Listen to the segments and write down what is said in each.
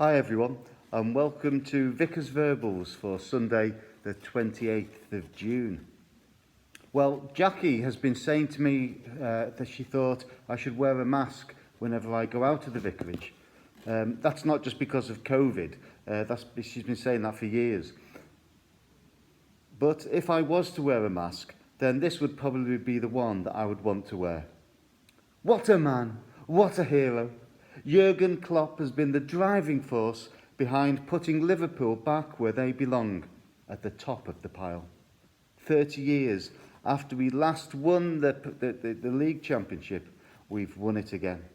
Hi everyone, and welcome to Vicars Verbals for Sunday the 28th of June. Well, Jackie has been saying to me that she thought I should wear a mask whenever I go out of the vicarage. That's not just because of COVID, she's been saying that for years. But if I was to wear a mask, then this would probably be the one that I would want to wear. What a man, what a hero. Jurgen Klopp has been the driving force behind putting Liverpool back where they belong, at the top of the pile. 30 years after we last won the league championship, we've won it again.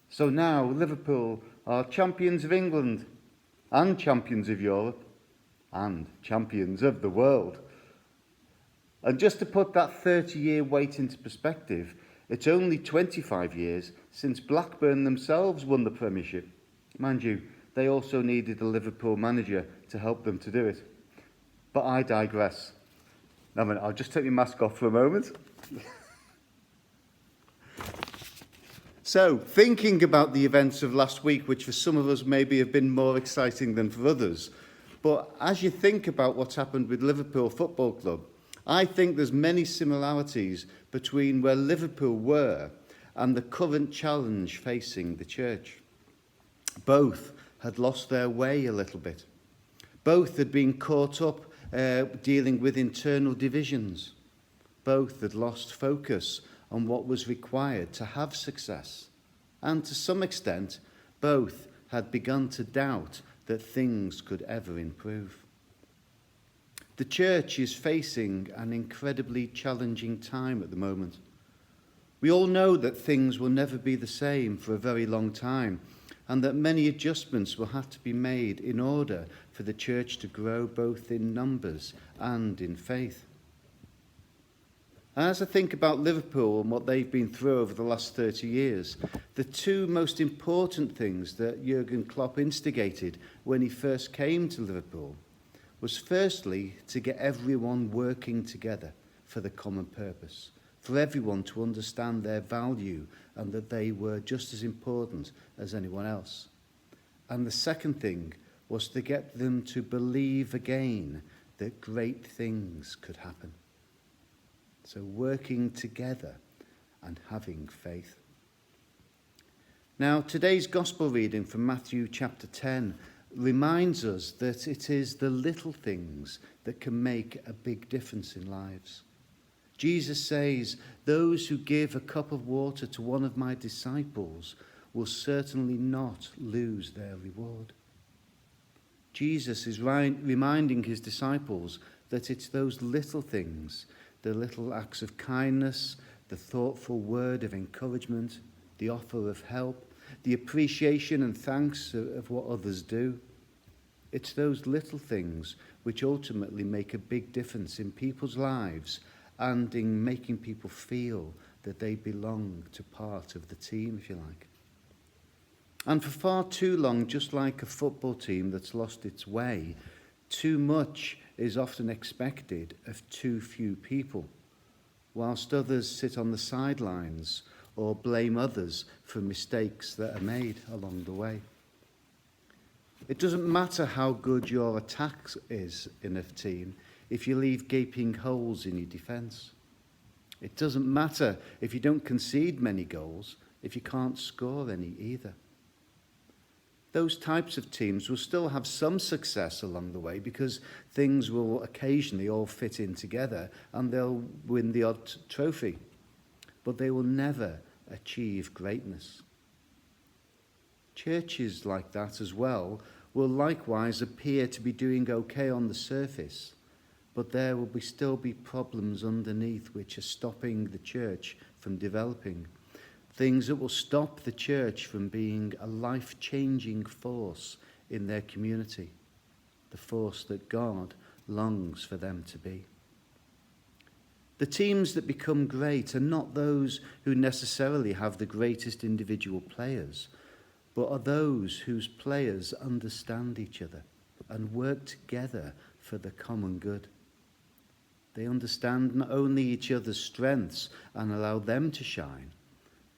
So now Liverpool are champions of England and champions of Europe and champions of the world. And just to put that 30-year wait into perspective, it's only 25 years since Blackburn themselves won the Premiership. Mind you, they also needed a Liverpool manager to help them to do it. But I digress. Now, I'll just take my mask off for a moment. So, thinking about the events of last week, which for some of us maybe have been more exciting than for others, but as you think about what's happened with Liverpool Football Club, I think there's many similarities between where Liverpool were and the current challenge facing the church. Both had lost their way a little bit. Both had been caught up dealing with internal divisions. Both had lost focus on what was required to have success. And to some extent, both had begun to doubt that things could ever improve. The church is facing an incredibly challenging time at the moment. We all know that things will never be the same for a very long time, and that many adjustments will have to be made in order for the church to grow both in numbers and in faith. As I think about Liverpool and what they've been through over the last 30 years, the two most important things that Jurgen Klopp instigated when he first came to Liverpool was firstly to get everyone working together for the common purpose, for everyone to understand their value and that they were just as important as anyone else. And the second thing was to get them to believe again that great things could happen. So working together and having faith. Now, today's gospel reading from Matthew chapter 10 reminds us that it is the little things that can make a big difference in lives. Jesus says, "Those who give a cup of water to one of my disciples will certainly not lose their reward." Jesus is reminding his disciples that it's those little things, the little acts of kindness, the thoughtful word of encouragement, the offer of help, the appreciation and thanks of what others do. It's those little things which ultimately make a big difference in people's lives and in making people feel that they belong to part of the team, if you like. And for far too long, just like a football team that's lost its way, too much is often expected of too few people, whilst others sit on the sidelines or blame others for mistakes that are made along the way. It doesn't matter how good your attack is in a team if you leave gaping holes in your defence. It doesn't matter if you don't concede many goals if you can't score any either. Those types of teams will still have some success along the way because things will occasionally all fit in together and they'll win the odd trophy. But they will never achieve greatness. Churches like that as well will likewise appear to be doing okay on the surface, but there will still be problems underneath which are stopping the church from developing. Things that will stop the church from being a life-changing force in their community, the force that God longs for them to be. The teams that become great are not those who necessarily have the greatest individual players, but are those whose players understand each other and work together for the common good. They understand not only each other's strengths and allow them to shine,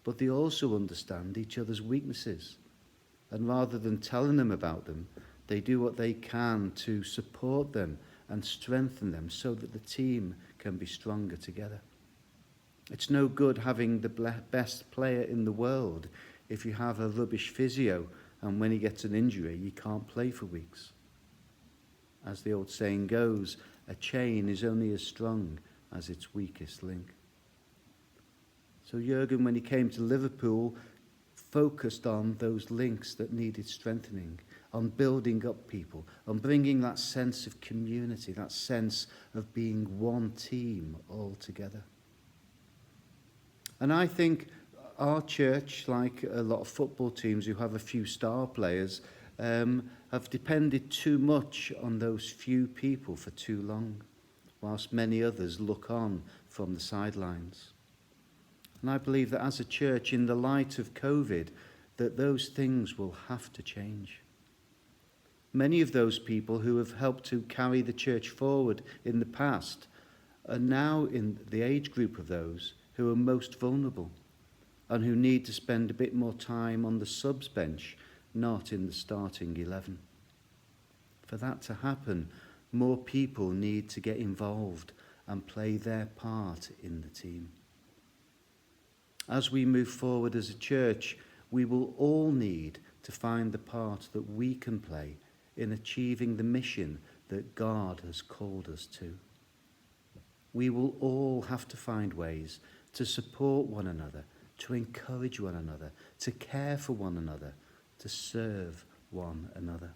but they also understand each other's weaknesses And rather than telling them about them, they do what they can to support them and strengthen them so that the team can be stronger together. It's no good having the best player in the world if you have a rubbish physio and when he gets an injury, he can't play for weeks. As the old saying goes, a chain is only as strong as its weakest link. So Jurgen, when he came to Liverpool, focused on those links that needed strengthening, on building up people, on bringing that sense of community, that sense of being one team all together. And I think our church, like a lot of football teams who have a few star players, have depended too much on those few people for too long, whilst many others look on from the sidelines. And I believe that as a church, in the light of COVID, that those things will have to change. Many of those people who have helped to carry the church forward in the past are now in the age group of those who are most vulnerable and who need to spend a bit more time on the subs bench, not in the starting 11. For that to happen, more people need to get involved and play their part in the team. As we move forward as a church, we will all need to find the part that we can play in achieving the mission that God has called us to. We will all have to find ways to support one another, to encourage one another, to care for one another, to serve one another.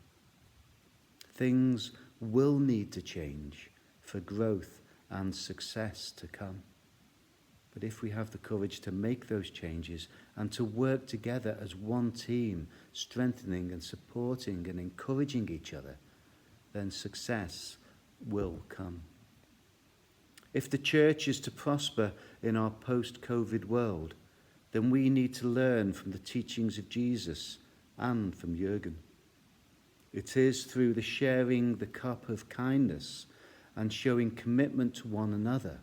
Things will need to change for growth and success to come. But if we have the courage to make those changes and to work together as one team, strengthening and supporting and encouraging each other, then success will come. If the church is to prosper in our post-COVID world, then we need to learn from the teachings of Jesus and from Jurgen. It is through the sharing the cup of kindness and showing commitment to one another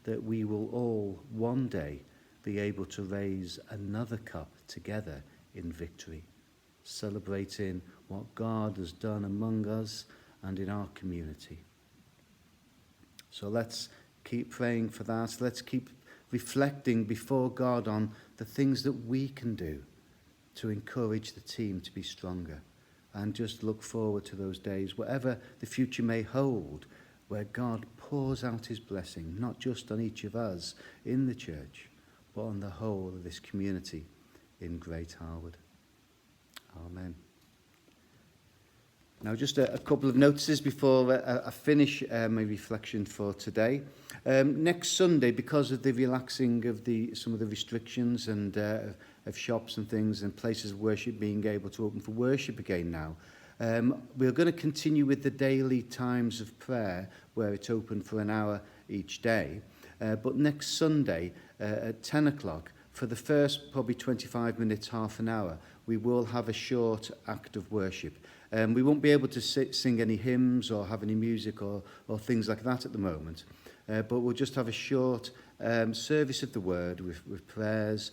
that we will all one day be able to raise another cup together in victory, celebrating what God has done among us and in our community. So let's keep praying for that. Let's keep reflecting before God on the things that we can do to encourage the team to be stronger, and just look forward to those days, whatever the future may hold, where God pours out his blessing, not just on each of us in the church, but on the whole of this community in Great Harwood. Amen. Now, just a couple of notices before I finish my reflection for today. Next Sunday, because of the relaxing of some of the restrictions and of shops and things and places of worship being able to open for worship again now, we're going to continue with the daily times of prayer where it's open for an hour each day. But next Sunday at 10 o'clock, for the first probably 25 minutes, half an hour, we will have a short act of worship. We won't be able to sing any hymns or have any music or things like that at the moment. But we'll just have a short service of the word with prayers,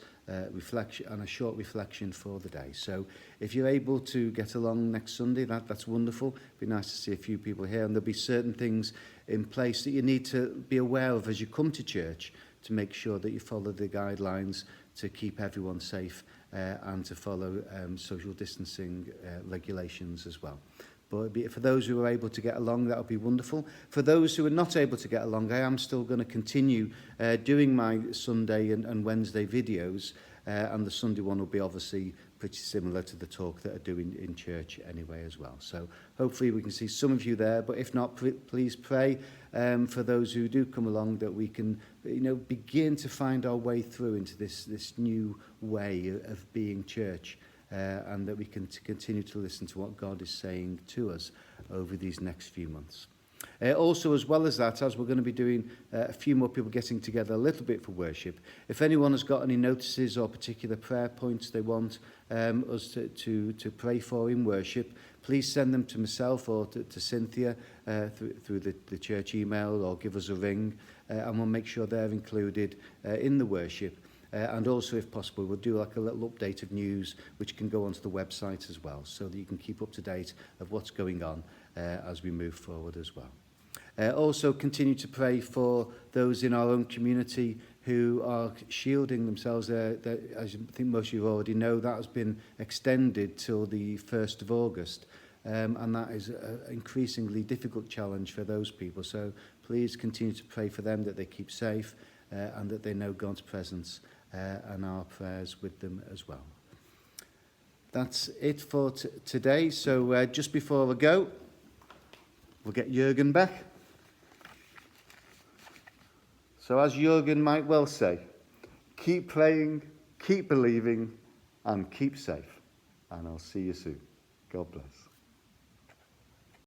reflection, and a short reflection for the day. So if you're able to get along next Sunday, that's wonderful. It'd be nice to see a few people here, and there'll be certain things in place that you need to be aware of as you come to church to make sure that you follow the guidelines to keep everyone safe and to follow social distancing regulations as well. But for those who are able to get along, that would be wonderful. For those who are not able to get along, I am still going to continue doing my Sunday and Wednesday videos, and the Sunday one will be obviously pretty similar to the talk that I do in church anyway as well. So hopefully we can see some of you there, but if not, please pray for those who do come along, that we can begin to find our way through into this new way of being church. And that we can continue to listen to what God is saying to us over these next few months. Also, as well as that, as we're going to be doing a few more people getting together a little bit for worship, if anyone has got any notices or particular prayer points they want us to pray for in worship, please send them to myself or to Cynthia through the church email, or give us a ring, and we'll make sure they're included in the worship. And also, if possible, we'll do like a little update of news which can go onto the website as well, so that you can keep up to date of what's going on as we move forward as well. Also continue to pray for those in our own community who are shielding themselves. As I think most of you already know, that has been extended till the 1st of August. And that is an increasingly difficult challenge for those people. So please continue to pray for them, that they keep safe and that they know God's presence and our prayers with them as well. That's it for today. So just before I go, we'll get Jürgen back. So as Jürgen might well say, keep praying, keep believing, and keep safe. And I'll see you soon. God bless.